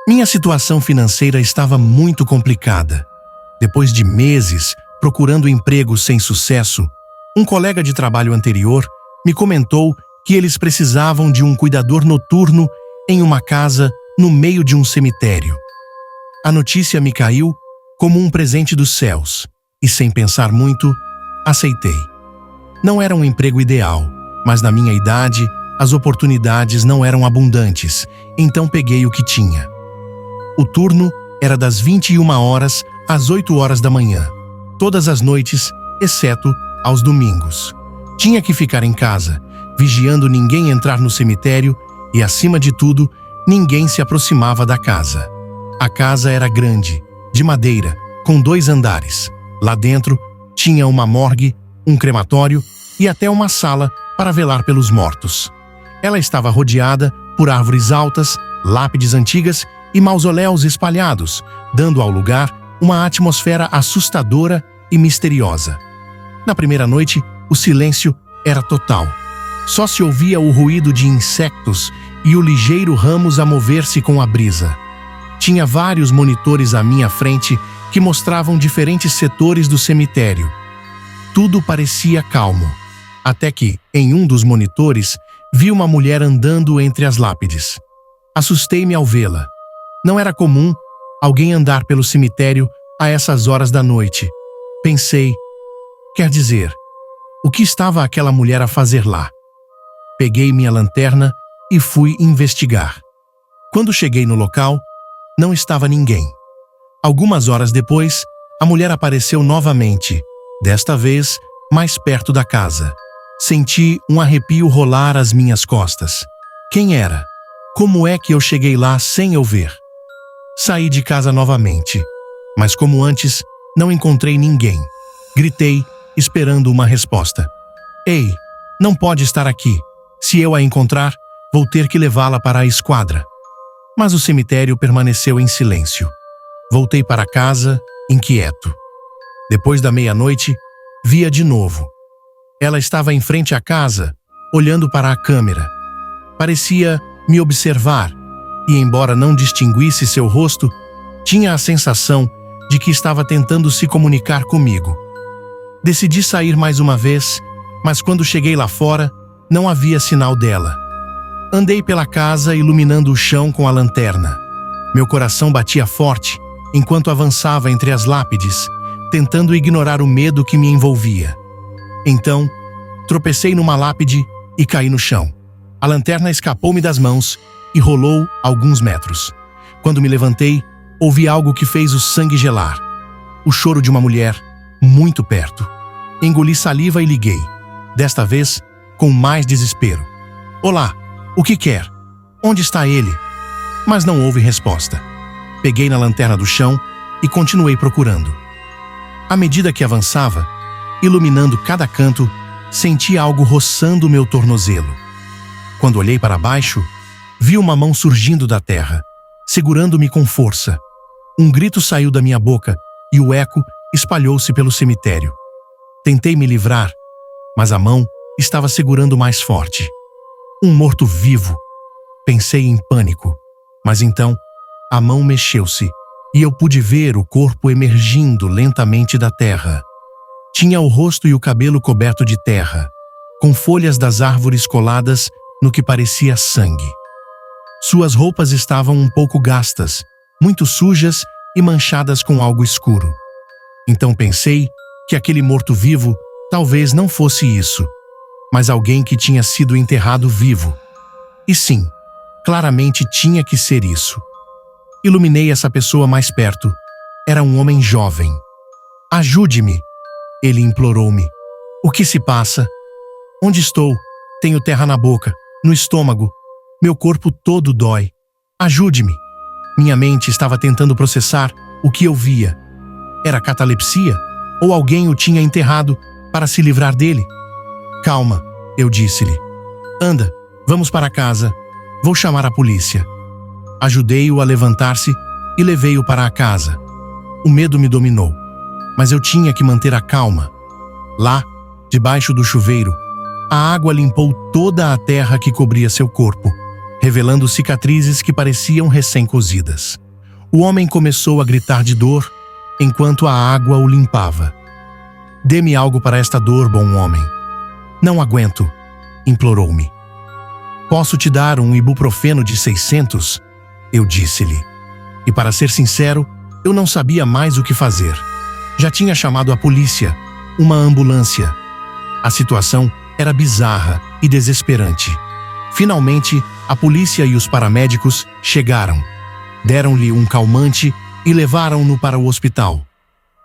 Minha situação financeira estava muito complicada. Depois de meses procurando emprego sem sucesso, um colega de trabalho anterior me comentou que eles precisavam de um cuidador noturno em uma casa no meio de um cemitério. A notícia me caiu como um presente dos céus e, sem pensar muito, aceitei. Não era um emprego ideal, mas na minha idade, as oportunidades não eram abundantes, então peguei o que tinha. O turno era das 21 horas às 8 horas da manhã, todas as noites, exceto aos domingos. Tinha que ficar em casa, vigiando ninguém entrar no cemitério e, acima de tudo, ninguém se aproximava da casa. A casa era grande, de madeira, com 2 andares. Lá dentro tinha uma morgue, um crematório e até uma sala para velar pelos mortos. Ela estava rodeada por árvores altas, lápides antigas e mausoléus espalhados, dando ao lugar uma atmosfera assustadora e misteriosa. Na primeira noite, o silêncio era total. Só se ouvia o ruído de insectos e o ligeiro ramos a mover-se com a brisa. Tinha vários monitores à minha frente que mostravam diferentes setores do cemitério. Tudo parecia calmo, até que, em um dos monitores, vi uma mulher andando entre as lápides. Assustei-me ao vê-la. Não era comum alguém andar pelo cemitério a essas horas da noite. Pensei, quer dizer, o que estava aquela mulher a fazer lá? Peguei minha lanterna e fui investigar. Quando cheguei no local, não estava ninguém. Algumas horas depois, a mulher apareceu novamente, desta vez mais perto da casa. Senti um arrepio rolar as minhas costas. Quem era? Como é que eu cheguei lá sem eu ver? Saí de casa novamente, mas como antes, não encontrei ninguém. Gritei, esperando uma resposta. Ei, não pode estar aqui. Se eu a encontrar, vou ter que levá-la para a esquadra. Mas o cemitério permaneceu em silêncio. Voltei para casa, inquieto. Depois da meia-noite, vi-a de novo. Ela estava em frente à casa, olhando para a câmera. Parecia me observar, e embora não distinguisse seu rosto, tinha a sensação de que estava tentando se comunicar comigo. Decidi sair mais uma vez, mas quando cheguei lá fora, não havia sinal dela. Andei pela casa iluminando o chão com a lanterna. Meu coração batia forte enquanto avançava entre as lápides, tentando ignorar o medo que me envolvia. Então, tropecei numa lápide e caí no chão. A lanterna escapou-me das mãos e rolou alguns metros. Quando me levantei, ouvi algo que fez o sangue gelar. O choro de uma mulher, muito perto. Engoli saliva e liguei. Desta vez, com mais desespero. Olá, o que quer? Onde está ele? Mas não houve resposta. Peguei na lanterna do chão e continuei procurando. À medida que avançava, iluminando cada canto, senti algo roçando meu tornozelo. Quando olhei para baixo, vi uma mão surgindo da terra, segurando-me com força. Um grito saiu da minha boca e o eco espalhou-se pelo cemitério. Tentei me livrar, mas a mão estava segurando mais forte. Um morto-vivo. Pensei em pânico, mas então a mão mexeu-se e eu pude ver o corpo emergindo lentamente da terra. Tinha o rosto e o cabelo coberto de terra, com folhas das árvores coladas no que parecia sangue. Suas roupas estavam um pouco gastas, muito sujas e manchadas com algo escuro. Então pensei que aquele morto-vivo talvez não fosse isso, mas alguém que tinha sido enterrado vivo. E sim, claramente tinha que ser isso. Iluminei essa pessoa mais perto. Era um homem jovem. Ajude-me, ele implorou-me. O que se passa? Onde estou? Tenho terra na boca, no estômago. Meu corpo todo dói. Ajude-me. Minha mente estava tentando processar o que eu via. Era catalepsia? Ou alguém o tinha enterrado para se livrar dele? Calma, eu disse-lhe. Anda, vamos para casa. Vou chamar a polícia. Ajudei-o a levantar-se e levei-o para a casa. O medo me dominou, mas eu tinha que manter a calma. Lá, debaixo do chuveiro, a água limpou toda a terra que cobria seu corpo, revelando cicatrizes que pareciam recém-cozidas. O homem começou a gritar de dor enquanto a água o limpava. "Dê-me algo para esta dor, bom homem." "Não aguento", implorou-me. "Posso te dar um ibuprofeno de 600? Eu disse-lhe. E para ser sincero, eu não sabia mais o que fazer. Já tinha chamado a polícia, uma ambulância. A situação era bizarra e desesperante. Finalmente, a polícia e os paramédicos chegaram. Deram-lhe um calmante e levaram-no para o hospital.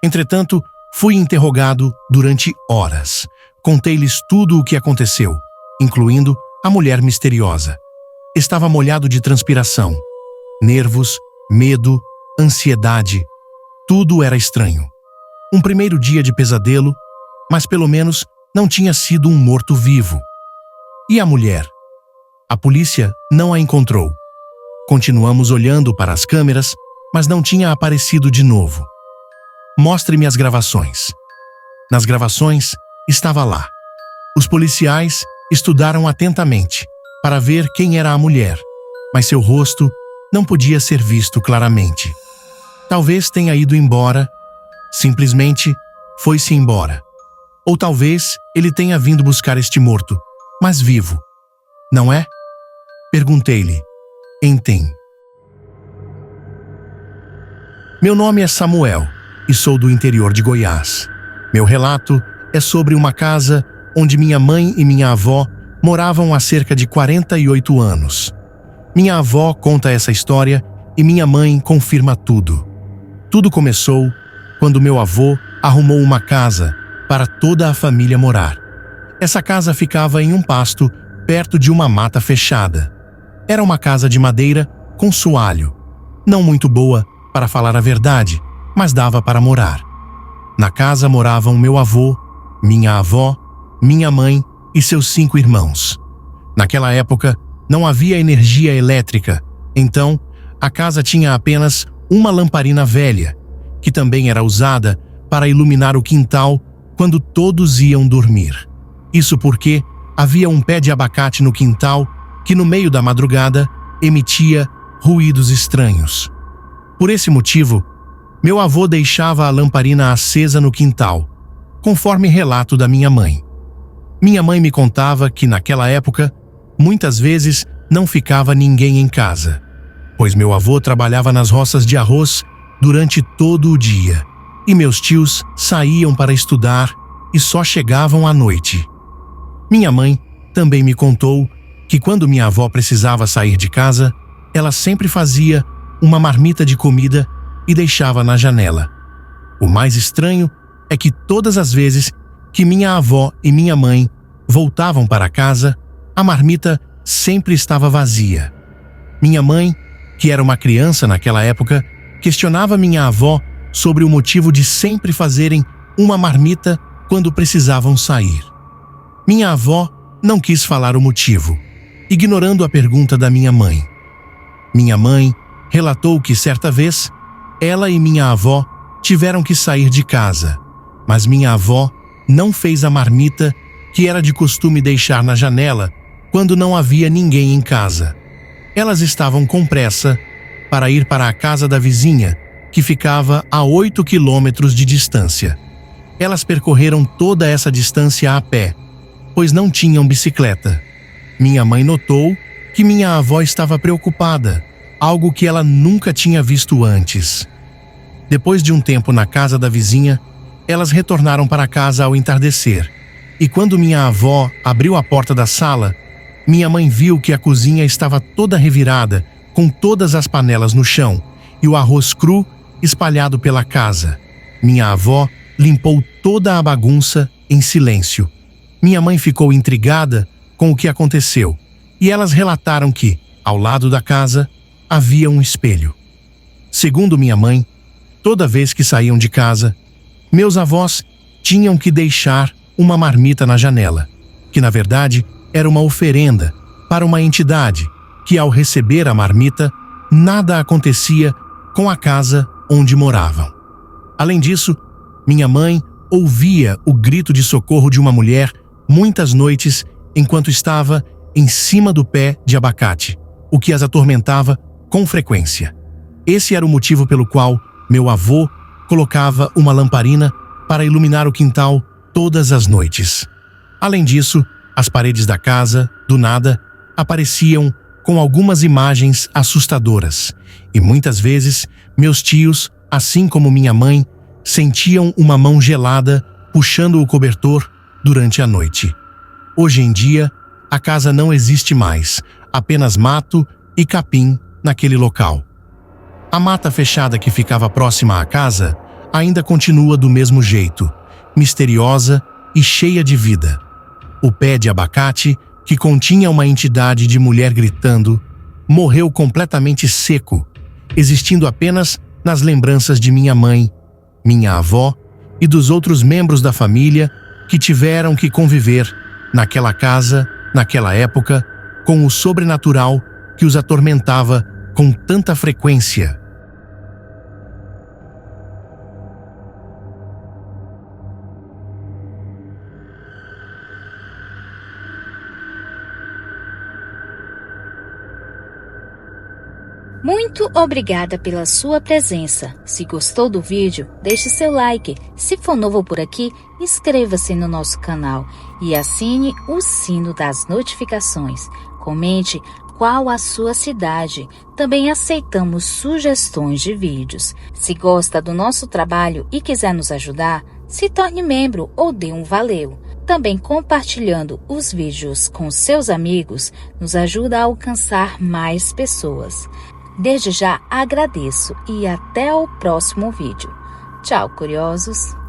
Entretanto, fui interrogado durante horas. Contei-lhes tudo o que aconteceu, incluindo a mulher misteriosa. Estava molhado de transpiração. Nervos, medo, ansiedade. Tudo era estranho. Um primeiro dia de pesadelo, mas pelo menos não tinha sido um morto-vivo. E a mulher? A polícia não a encontrou. Continuamos olhando para as câmeras, mas não tinha aparecido de novo. "Mostre-me as gravações." Nas gravações, estava lá. Os policiais estudaram atentamente para ver quem era a mulher, mas seu rosto não podia ser visto claramente. Talvez tenha ido embora, simplesmente foi-se embora. Ou talvez ele tenha vindo buscar este morto, mas vivo. Não é? Perguntei-lhe. Entém. Meu nome é Samuel e sou do interior de Goiás. Meu relato é sobre uma casa onde minha mãe e minha avó moravam há cerca de 48 anos. Minha avó conta essa história e minha mãe confirma tudo. Tudo começou quando meu avô arrumou uma casa para toda a família morar. Essa casa ficava em um pasto perto de uma mata fechada. Era uma casa de madeira com soalho. Não muito boa, para falar a verdade, mas dava para morar. Na casa moravam meu avô, minha avó, minha mãe e seus 5 irmãos. Naquela época, não havia energia elétrica, então a casa tinha apenas uma lamparina velha, que também era usada para iluminar o quintal quando todos iam dormir. Isso porque havia um pé de abacate no quintal que, no meio da madrugada, emitia ruídos estranhos. Por esse motivo, meu avô deixava a lamparina acesa no quintal, conforme relato da minha mãe. Minha mãe me contava que, naquela época, muitas vezes não ficava ninguém em casa, pois meu avô trabalhava nas roças de arroz durante todo o dia, e meus tios saíam para estudar e só chegavam à noite. Minha mãe também me contou que quando minha avó precisava sair de casa, ela sempre fazia uma marmita de comida e deixava na janela. O mais estranho é que todas as vezes que minha avó e minha mãe voltavam para casa, a marmita sempre estava vazia. Minha mãe, que era uma criança naquela época, questionava minha avó sobre o motivo de sempre fazerem uma marmita quando precisavam sair. Minha avó não quis falar o motivo, ignorando a pergunta da minha mãe. Minha mãe relatou que certa vez, ela e minha avó tiveram que sair de casa, mas minha avó não fez a marmita que era de costume deixar na janela quando não havia ninguém em casa. Elas estavam com pressa para ir para a casa da vizinha, que ficava a 8 quilômetros de distância. Elas percorreram toda essa distância a pé, pois não tinham bicicleta. Minha mãe notou que minha avó estava preocupada, algo que ela nunca tinha visto antes. Depois de um tempo na casa da vizinha, elas retornaram para casa ao entardecer, e quando minha avó abriu a porta da sala, minha mãe viu que a cozinha estava toda revirada, com todas as panelas no chão e o arroz cru espalhado pela casa. Minha avó limpou toda a bagunça em silêncio. Minha mãe ficou intrigada com o que aconteceu, e elas relataram que, ao lado da casa, havia um espelho. Segundo minha mãe, toda vez que saíam de casa, meus avós tinham que deixar uma marmita na janela, que na verdade era uma oferenda para uma entidade que, ao receber a marmita, nada acontecia com a casa onde moravam. Além disso, minha mãe ouvia o grito de socorro de uma mulher muitas noites enquanto estava em cima do pé de abacate, o que as atormentava com frequência. Esse era o motivo pelo qual meu avô colocava uma lamparina para iluminar o quintal todas as noites. Além disso, as paredes da casa, do nada, apareciam com algumas imagens assustadoras, e muitas vezes meus tios, assim como minha mãe, sentiam uma mão gelada puxando o cobertor durante a noite. Hoje em dia, a casa não existe mais, apenas mato e capim naquele local. A mata fechada que ficava próxima à casa ainda continua do mesmo jeito, misteriosa e cheia de vida. O pé de abacate, que continha uma entidade de mulher gritando, morreu completamente seco, existindo apenas nas lembranças de minha mãe, minha avó e dos outros membros da família que tiveram que conviver naquela casa, naquela época, com o sobrenatural que os atormentava com tanta frequência. Muito obrigada pela sua presença. Se gostou do vídeo, deixe seu like. Se for novo por aqui, inscreva-se no nosso canal e assine o sino das notificações. Comente qual a sua cidade. Também aceitamos sugestões de vídeos. Se gosta do nosso trabalho e quiser nos ajudar, se torne membro ou dê um valeu. Também compartilhando os vídeos com seus amigos nos ajuda a alcançar mais pessoas. Desde já agradeço e até o próximo vídeo. Tchau, curiosos!